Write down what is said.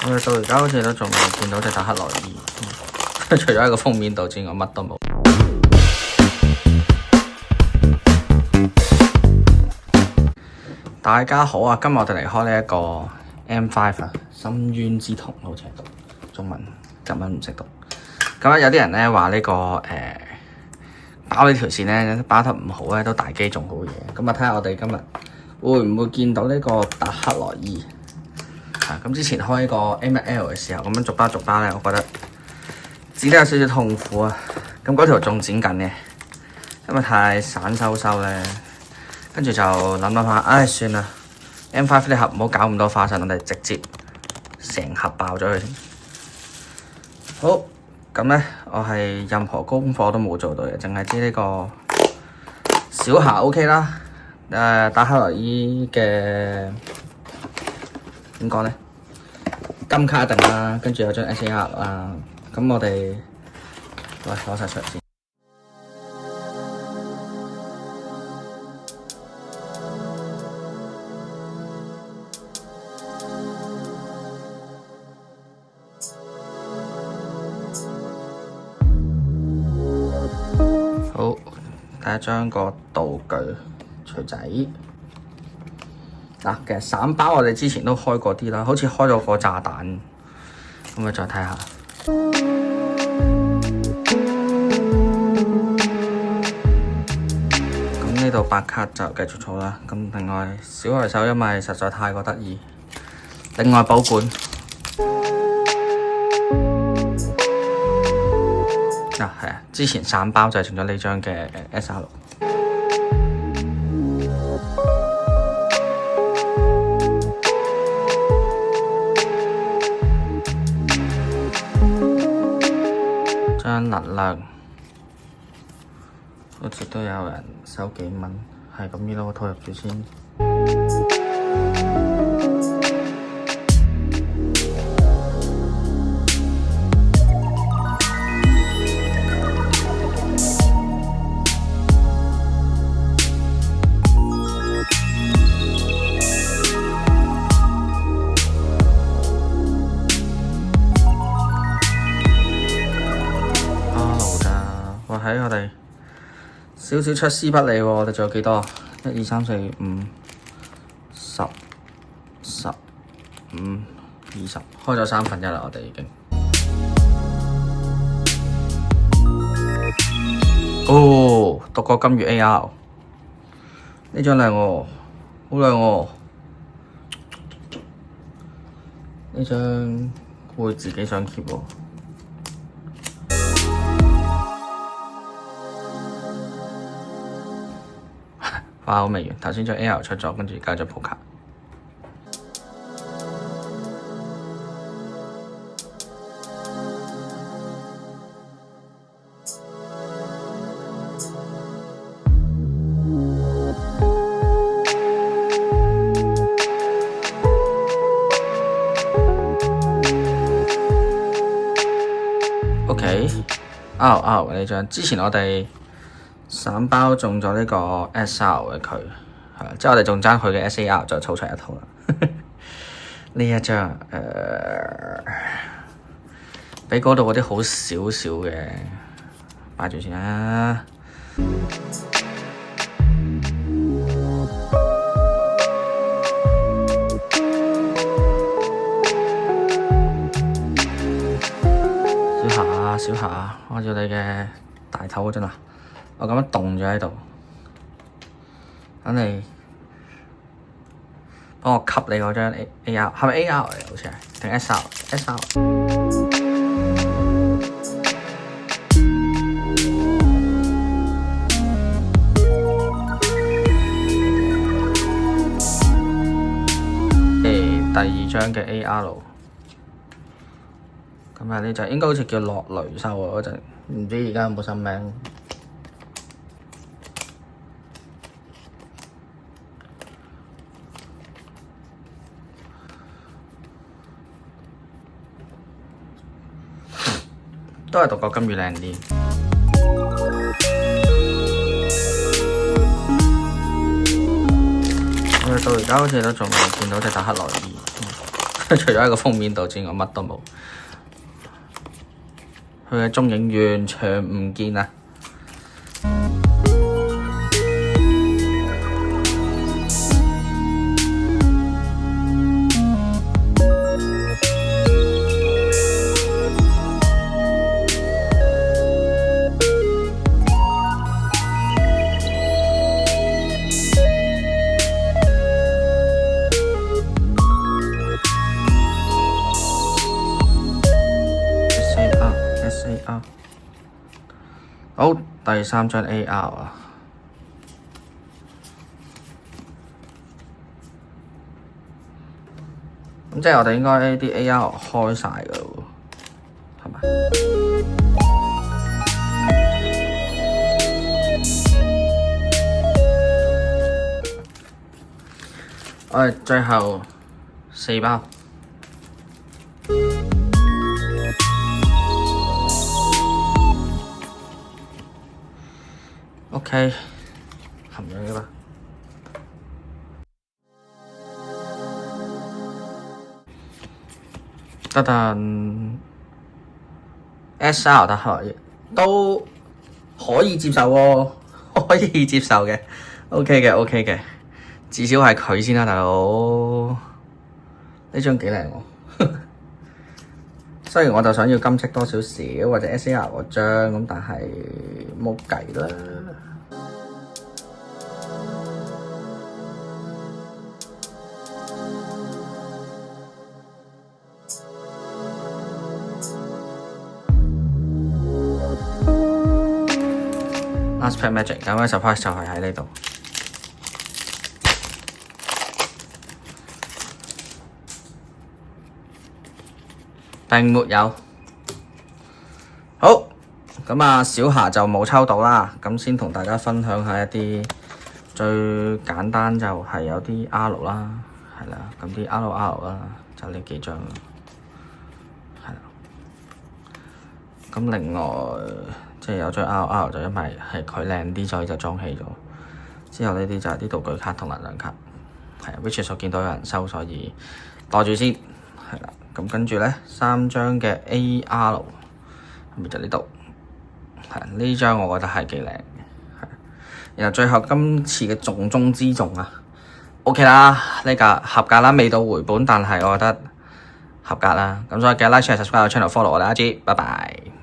我哋到而家好似都仲未見到隻達克萊伊，除咗喺個封面度之外，乜都冇。大家好啊！今日我哋嚟開呢一個 M5 啊，深淵之瞳好似係讀中文，日文唔識讀。咁有啲人咧話呢個包呢條線咧包得唔好咧，都大機仲好嘢。咁啊睇下我哋今日會唔會見到呢個達克萊伊？咁之前開呢個 M1L 嘅時候，咁樣逐包咧，我覺得剪得有少少痛苦啊。咁嗰條仲剪緊嘅，因為太散收咧，跟住就諗下，唉算啦 ，M5 呢盒唔好搞咁多花臣，我哋直接成盒爆咗佢先。好，咁咧我係任何功課都冇做到嘅，淨係知呢個小瑕 OK 啦。達克萊伊嘅點講咧？金卡定啦，跟住有張 SAR 啦，咁我哋攞晒出嚟先。好，第一張個道具錘仔。嗱，其實散包我哋之前都開過啲啦，好似開咗個炸彈，咁我再睇下。咁呢度白卡就繼續儲啦。咁另外小害獸因為實在太過得意，另外保管。係啊，之前散包就係剩咗呢張嘅 SR6。張能量好似都有人收幾蚊，係咁呢度套入住先。喺我哋少少出師不利喎，我哋仲有幾多？1、2、3、4、5、10、15、20，開咗1/3啦，我哋已經。哦，獨角金魚 AR， 呢張靚喎，好靚喎，呢張會自己想 keep 喎。花好未完，頭先張 AR 出咗，跟住加咗鋪卡。OK，呢張之前我哋散包中咗呢個 SR 嘅佢，係即係我哋仲爭佢嘅 SAR 就湊齊一套啦。呢一張比嗰度嗰啲好少少嘅，擺住先啦。小霞，我要你嘅大頭嗰陣啊！我咁樣凍咗喺度，等你幫我吸你嗰張 AR， 係咪 AR 嚟？好似係定 SR？SR。第二張嘅 AR， 咁啊呢隻應該好似叫落雷獸啊嗰陣，唔知而家有冇新名？都係獨角金魚靚啲。我哋到而家好似都仲未見到隻達克萊伊，除咗喺個封面度之外，乜都冇。佢嘅蹤影完全唔見啊！SAR，好，第3張 AR 啊，咁即係我哋應該啲 AR 開晒㗎喎，係咪？我哋最後4包。OK，含咗啦。得但 SR 都可以接受喎，可以接受嘅。OK 嘅，OK 嘅，至少係佢先啦，大佬。呢張幾靚喎。雖然我就想要金色多少少或者 SAR 嗰張咁，但係冇計啦。Last Pack Magic， 咁嘅 surprise 就係喺呢度。並沒有。好，咁啊，小霞就冇抽到啦。咁先同大家分享下一啲最簡單就係有啲 R 啦，係啦。咁啲 RR 啦，就呢幾張，係啦。咁另外即係有張 RR 就因為係佢靚啲，所以就裝起咗。之後呢啲就係啲道具卡同能量卡，係 which 我見到有人收，所以袋住先，係啦。咁跟住咧3張嘅 AR， 咪就呢度，係呢張我覺得係幾靚嘅，係。然後最後今次嘅重中之重啊 ，OK 啦，呢個合格啦，未到回本，但係我覺得合格啦。咁所以記得 like、share、subscribe 個 channel，follow 我哋IG，拜拜。